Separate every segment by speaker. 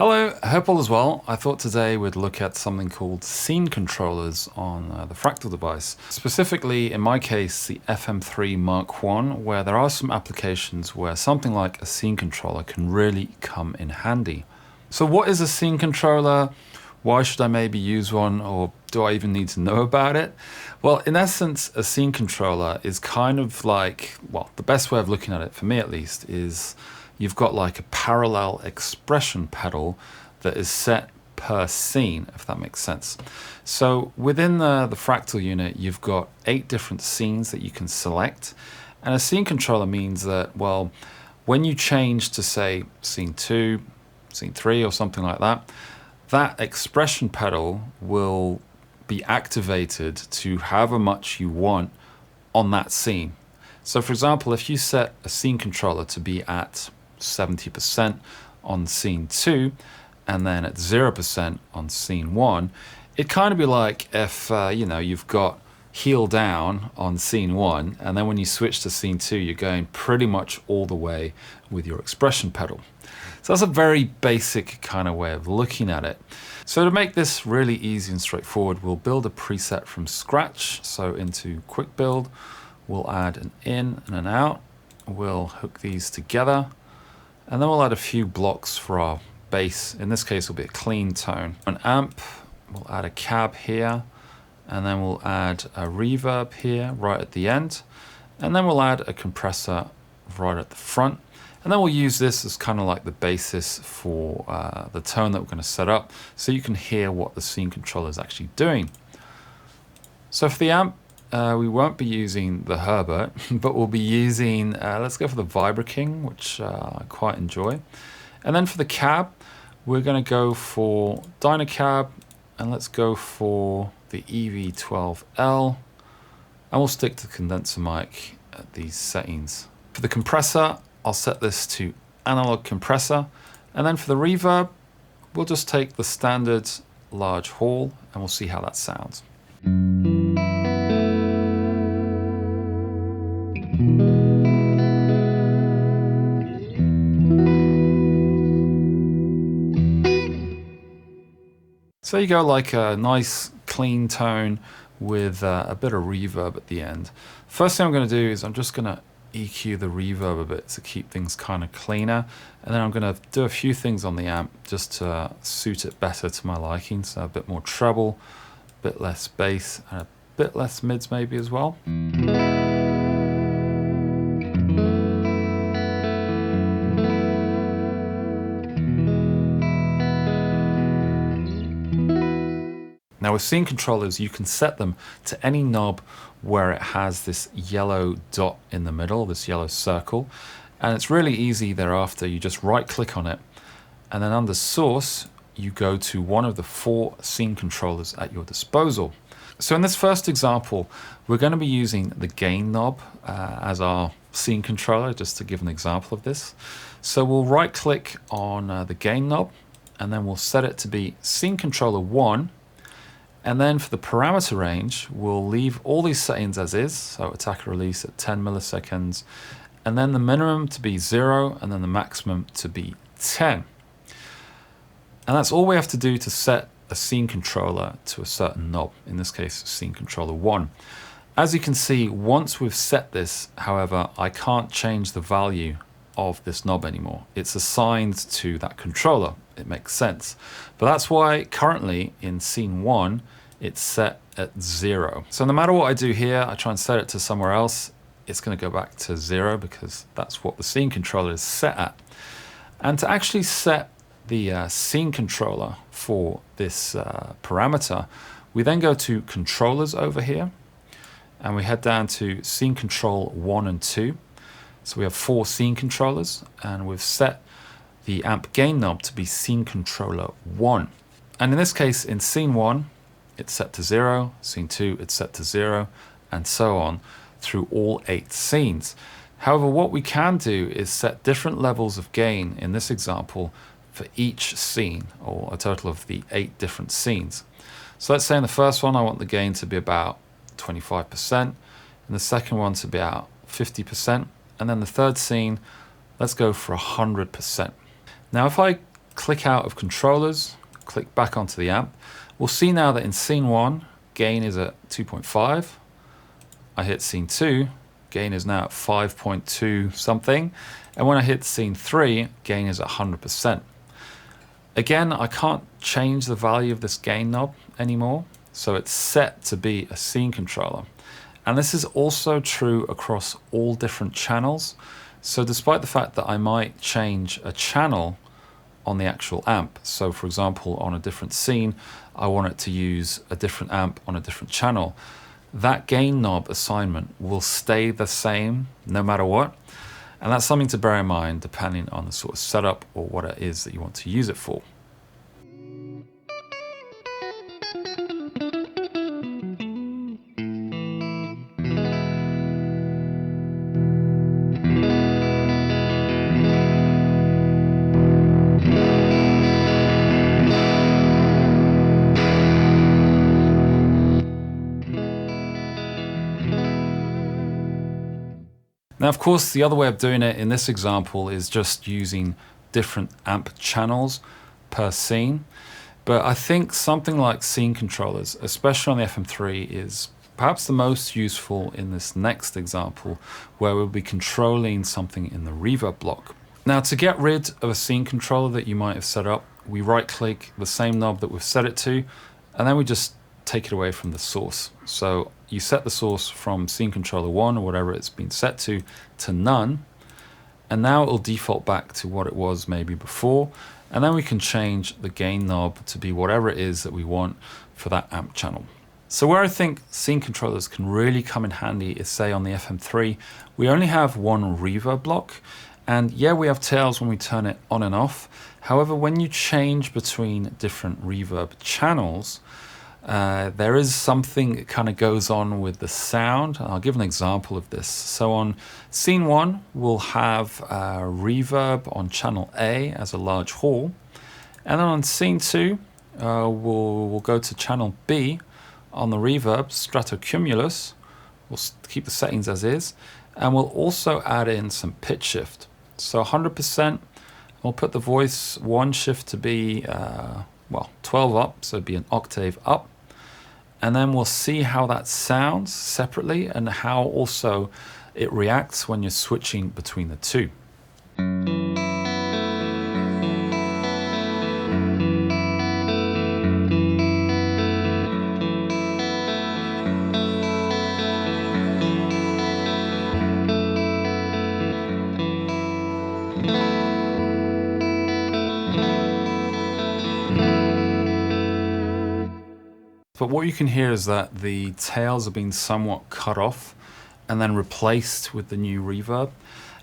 Speaker 1: Hello, I hope all is well. I thought today we'd look at something called scene controllers on the Fractal device. Specifically, in my case, the FM3 Mark I, where there are some applications where something like a scene controller can really come in handy. So what is a scene controller? Why should I maybe use one, or do I even need to know about it? Well, in essence, a scene controller is kind of like, well, the best way of looking at it, for me at least, is you've got like a parallel expression pedal that is set per scene, if that makes sense. So within the Fractal unit, you've got 8 different scenes that you can select. And a scene controller means that, well, when you change to say scene 2, scene 3 or something like that, that expression pedal will be activated to however much you want on that scene. So for example, if you set a scene controller to be at 70% on scene 2 and then at 0% on scene 1, it kind of be like if you've got heel down on scene 1, and then when you switch to scene 2 you're going pretty much all the way with your expression pedal. So that's a very basic kind of way of looking at it. So to make this really easy and straightforward, we'll build a preset from scratch. So into quick build, we'll add an in and an out. We'll hook these together. And then we'll add a few blocks for our bass. In this case, it'll be a clean tone. An amp, we'll add a cab here, and then we'll add a reverb here right at the end. And then we'll add a compressor right at the front. And then we'll use this as kind of like the basis for the tone that we're going to set up, so you can hear what the scene controller is actually doing. So for the amp, we won't be using the Herbert, but we'll be using, let's go for the Vibra King, which I quite enjoy. And then for the cab, we're going to go for Dynacab, and let's go for the EV12L, and we'll stick to condenser mic at these settings. For the compressor, I'll set this to analog compressor, and then for the reverb, we'll just take the standard large hall, and we'll see how that sounds. So you go like a nice clean tone with a bit of reverb at the end. First thing I'm going to do is I'm just going to EQ the reverb a bit to keep things kind of cleaner, and then I'm going to do a few things on the amp just to suit it better to my liking. So a bit more treble, a bit less bass, and a bit less mids maybe as well. Now with scene controllers, you can set them to any knob where it has this yellow dot in the middle, this yellow circle. And it's really easy thereafter. You just right click on it, and then under source, you go to one of the 4 scene controllers at your disposal. So in this first example, we're going to be using the gain knob as our scene controller, just to give an example of this. So we'll right click on the gain knob, and then we'll set it to be scene controller 1. And then for the parameter range, we'll leave all these settings as is, so attack and release at 10 milliseconds, and then the minimum to be 0, and then the maximum to be 10. And that's all we have to do to set a scene controller to a certain knob, in this case, scene controller 1. As you can see, once we've set this, however, I can't change the value of this knob anymore. It's assigned to that controller. It makes sense. But that's why currently in scene 1, it's set at 0. So no matter what I do here, I try and set it to somewhere else, it's going to go back to 0 because that's what the scene controller is set at. And to actually set the scene controller for this parameter, we then go to controllers over here, and we head down to scene control 1 and 2. So we have 4 scene controllers, and we've set the amp gain knob to be scene controller 1. And in this case, in scene 1, it's set to 0, scene 2, it's set to 0, and so on through all 8 scenes. However, what we can do is set different levels of gain in this example for each scene, or a total of the 8 different scenes. So let's say in the first one, I want the gain to be about 25%, and the second one to be about 50%, and then the third scene, let's go for 100%. Now if I click out of controllers, click back onto the amp, we'll see now that in scene 1, gain is at 2.5. I hit scene 2, gain is now at 5.2 something. And when I hit scene 3, gain is at 100%. Again, I can't change the value of this gain knob anymore, so it's set to be a scene controller. And this is also true across all different channels. So despite the fact that I might change a channel on the actual amp, so for example, on a different scene, I want it to use a different amp on a different channel, that gain knob assignment will stay the same no matter what. And that's something to bear in mind depending on the sort of setup or what it is that you want to use it for. Now, of course, the other way of doing it in this example is just using different amp channels per scene. But I think something like scene controllers, especially on the FM3, is perhaps the most useful in this next example, where we'll be controlling something in the reverb block. Now, to get rid of a scene controller that you might have set up, we right-click the same knob that we've set it to, and then we just take it away from the source. So you set the source from scene controller 1 or whatever it's been set to none, and now it'll default back to what it was maybe before, and then we can change the gain knob to be whatever it is that we want for that amp channel. So where I think scene controllers can really come in handy is, say, on the FM3, we only have one reverb block, and yeah, we have tails when we turn it on and off. However, when you change between different reverb channels, there is something that kind of goes on with the sound. I'll give an example of this. So on scene 1, we'll have reverb on channel A as a large hall. And then on scene 2, we'll go to channel B on the reverb, stratocumulus. We'll keep the settings as is. And we'll also add in some pitch shift. So 100%, we'll put the voice 1 shift to be, 12 up, so it'd be an octave up. And then we'll see how that sounds separately and how also it reacts when you're switching between the two. But what you can hear is that the tails are being somewhat cut off and then replaced with the new reverb.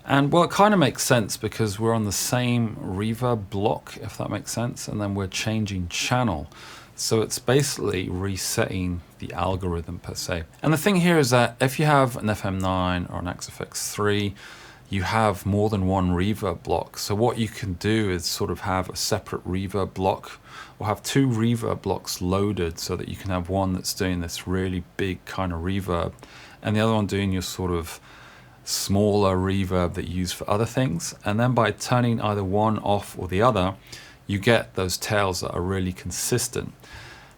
Speaker 1: And well, it kind of makes sense because we're on the same reverb block, if that makes sense, and then we're changing channel. So it's basically resetting the algorithm per se. And the thing here is that if you have an FM9 or an Fx3, you have more than one reverb block. So what you can do is sort of have a separate reverb block, or have two reverb blocks loaded so that you can have one that's doing this really big kind of reverb and the other one doing your sort of smaller reverb that you use for other things. And then by turning either one off or the other, you get those tails that are really consistent.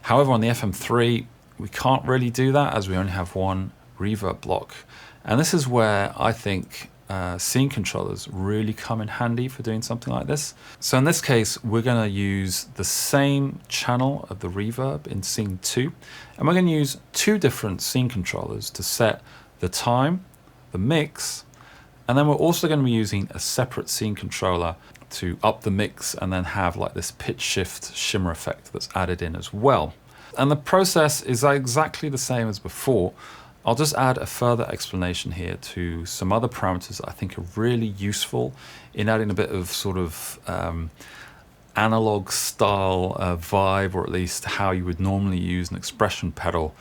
Speaker 1: However, on the FM3, we can't really do that as we only have one reverb block. And this is where I think scene controllers really come in handy for doing something like this. So in this case, we're going to use the same channel of the reverb in scene 2, and we're going to use two different scene controllers to set the time, the mix, and then we're also going to be using a separate scene controller to up the mix and then have like this pitch shift shimmer effect that's added in as well. And the process is exactly the same as before. I'll just add a further explanation here to some other parameters that I think are really useful in adding a bit of sort of analog style vibe, or at least how you would normally use an expression pedal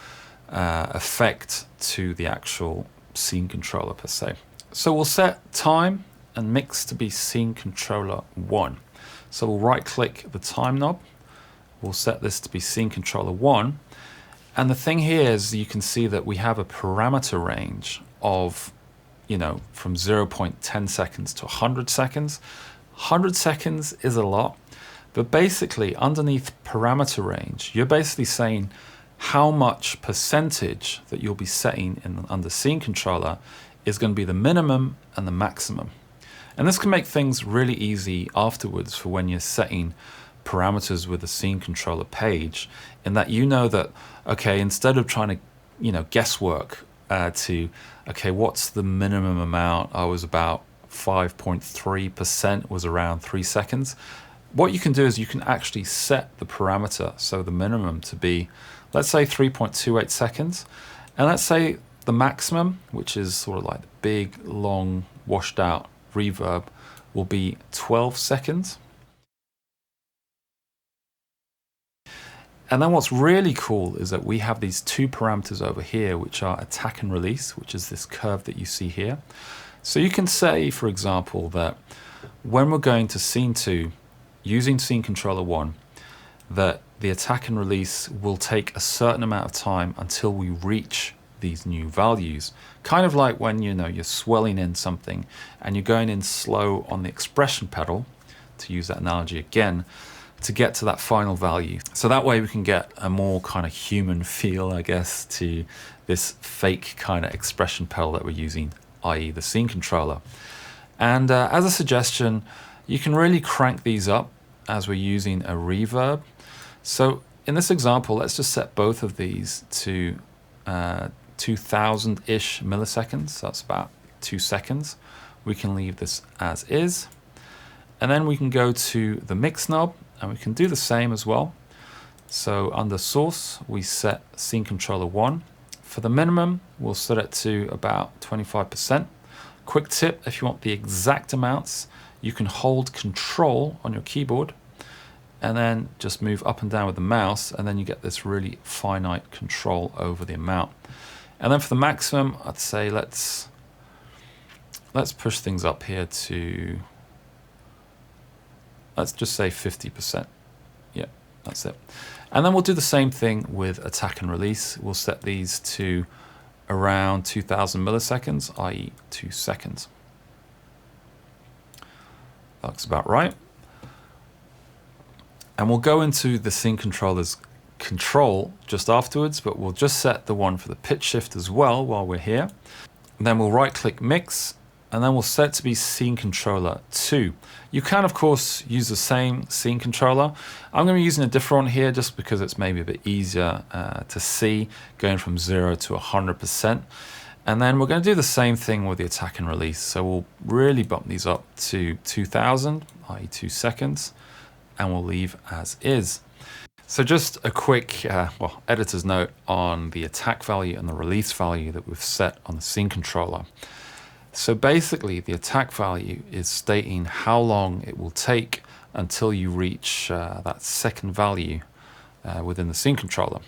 Speaker 1: effect to the actual scene controller per se. So we'll set time and mix to be scene controller 1. So we'll right click the time knob. We'll set this to be scene controller 1. And the thing here is you can see that we have a parameter range of, from 0.10 seconds to 100 seconds. 100 seconds is a lot, But basically, underneath parameter range, you're basically saying how much percentage that you'll be setting in under scene controller is going to be the minimum and the maximum. And this can make things really easy afterwards for when you're setting parameters with the scene controller page, in that you know that, okay, instead of trying to, guesswork okay, what's the minimum amount? I was about 5.3% was around 3 seconds. What you can do is you can actually set the parameter, so the minimum to be, let's say 3.28 seconds, and let's say the maximum, which is sort of like the big, long, washed out reverb, will be 12 seconds. And then what's really cool is that we have these two parameters over here, which are attack and release, which is this curve that you see here. So you can say, for example, that when we're going to scene 2, using scene controller 1, that the attack and release will take a certain amount of time until we reach these new values. Kind of like when you're swelling in something and you're going in slow on the expression pedal, to use that analogy again, to get to that final value. So that way we can get a more kind of human feel, I guess, to this fake kind of expression pedal that we're using, i.e. the scene controller. And as a suggestion, you can really crank these up as we're using a reverb. So in this example, let's just set both of these to 2000-ish milliseconds. So that's about 2 seconds. We can leave this as is. And then we can go to the mix knob, and we can do the same as well. So under source, we set scene controller 1. For the minimum, we'll set it to about 25%. Quick tip, if you want the exact amounts, you can hold control on your keyboard and then just move up and down with the mouse, and then you get this really finite control over the amount. And then for the maximum, I'd say let's push things up here to, let's just say 50%. Yeah, that's it. And then we'll do the same thing with attack and release. We'll set these to around 2000 milliseconds, i.e. 2 seconds. That looks about right. And we'll go into the scene controller's control just afterwards, but we'll just set the one for the pitch shift as well while we're here. And then we'll right click mix, and then we'll set to be scene controller 2. You can of course use the same scene controller. I'm going to be using a different one here just because it's maybe a bit easier to see, going from 0 to 100%. And then we're going to do the same thing with the attack and release. So we'll really bump these up to 2000, i.e. 2 seconds, and we'll leave as is. So just a quick editor's note on the attack value and the release value that we've set on the scene controller. So basically the attack value is stating how long it will take until you reach that second value within the scene controller.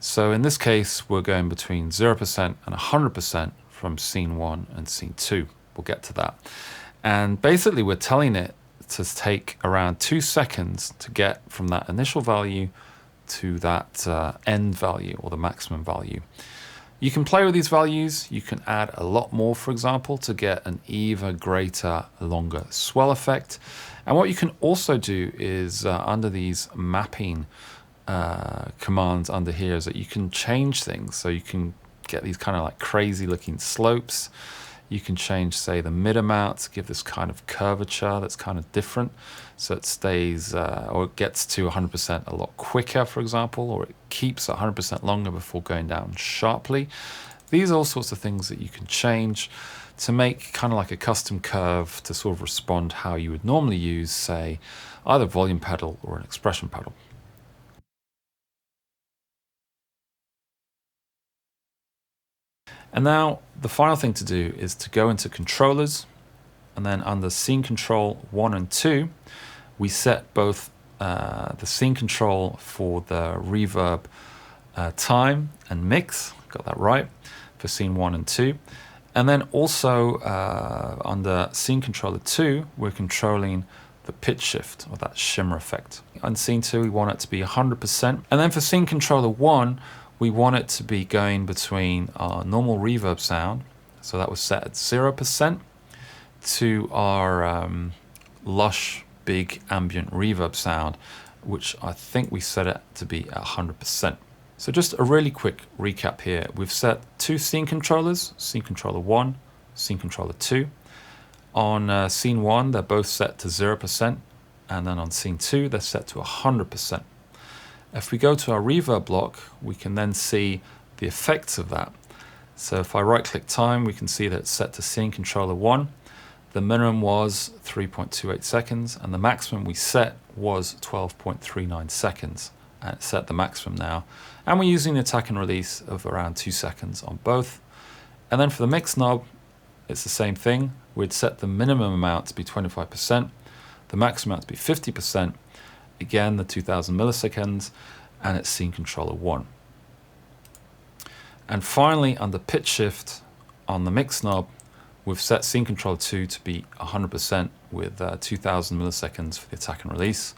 Speaker 1: So in this case, we're going between 0% and 100% from scene 1 and scene 2. We'll get to that. And basically we're telling it to take around 2 seconds to get from that initial value to that end value or the maximum value. You can play with these values. You can add a lot more, for example, to get an even greater, longer swell effect. And what you can also do is under these mapping commands under here is that you can change things. So you can get these kind of like crazy looking slopes. You can change, say, the mid amount to give this kind of curvature that's kind of different. So it stays, or it gets to 100% a lot quicker, for example, or it keeps 100% longer before going down sharply. These are all sorts of things that you can change to make kind of like a custom curve to sort of respond how you would normally use, say, either volume pedal or an expression pedal. And now the final thing to do is to go into controllers, and then under scene control 1 and 2, we set both the scene control for the reverb time and mix, got that right, for scene 1 and 2. And then also under scene controller 2, we're controlling the pitch shift, or that shimmer effect. On scene 2, we want it to be 100%. And then for scene controller 1, we want it to be going between our normal reverb sound, so that was set at 0%, to our lush big ambient reverb sound, which I think we set it to be at 100%. So just a really quick recap here. We've set two scene controllers, scene controller 1, scene controller 2. On scene 1, they're both set to 0%, and then on scene 2, they're set to 100%. If we go to our reverb block, we can then see the effects of that. So if I right-click time, we can see that it's set to scene controller 1. The minimum was 3.28 seconds, and the maximum we set was 12.39 seconds. And it's set the maximum now. And we're using the attack and release of around 2 seconds on both. And then for the mix knob, it's the same thing. We'd set the minimum amount to be 25%, the maximum amount to be 50%, again the 2000 milliseconds, and it's scene controller 1. And finally, under pitch shift on the mix knob, we've set scene controller 2 to be 100% with 2000 milliseconds for the attack and release.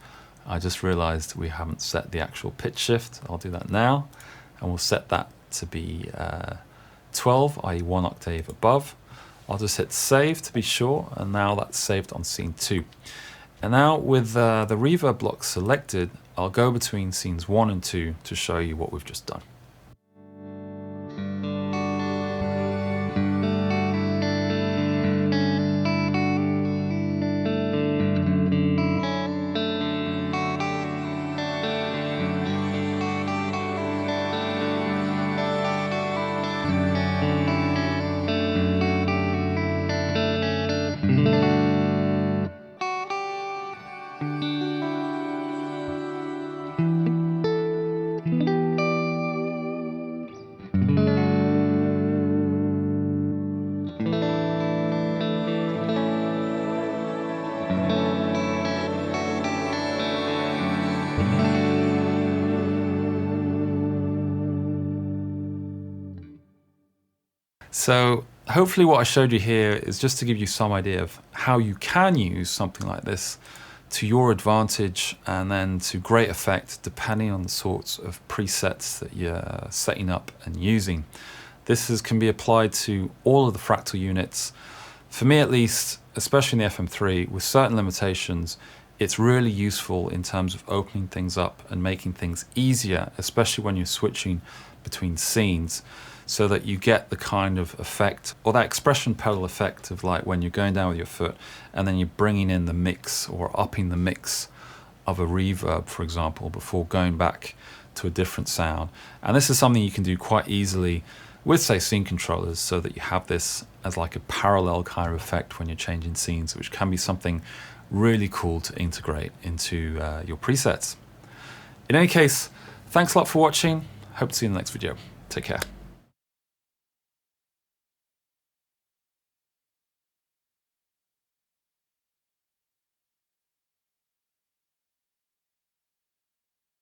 Speaker 1: I just realized we haven't set the actual pitch shift. I'll do that now, and we'll set that to be 12, i.e. 1 octave above. I'll just hit save to be sure, and now that's saved on scene 2. And now with the reverb block selected, I'll go between scenes 1 and 2 to show you what we've just done. So hopefully what I showed you here is just to give you some idea of how you can use something like this to your advantage and then to great effect depending on the sorts of presets that you're setting up and using. This can be applied to all of the Fractal units. For me at least, especially in the FM3, with certain limitations, it's really useful in terms of opening things up and making things easier, especially when you're switching between scenes, so that you get the kind of effect, or that expression pedal effect of like when you're going down with your foot and then you're bringing in the mix or upping the mix of a reverb, for example, before going back to a different sound. And this is something you can do quite easily with, say, scene controllers, so that you have this as like a parallel kind of effect when you're changing scenes, which can be something really cool to integrate into your presets. In any case, thanks a lot for watching. Hope to see you in the next video. Take care.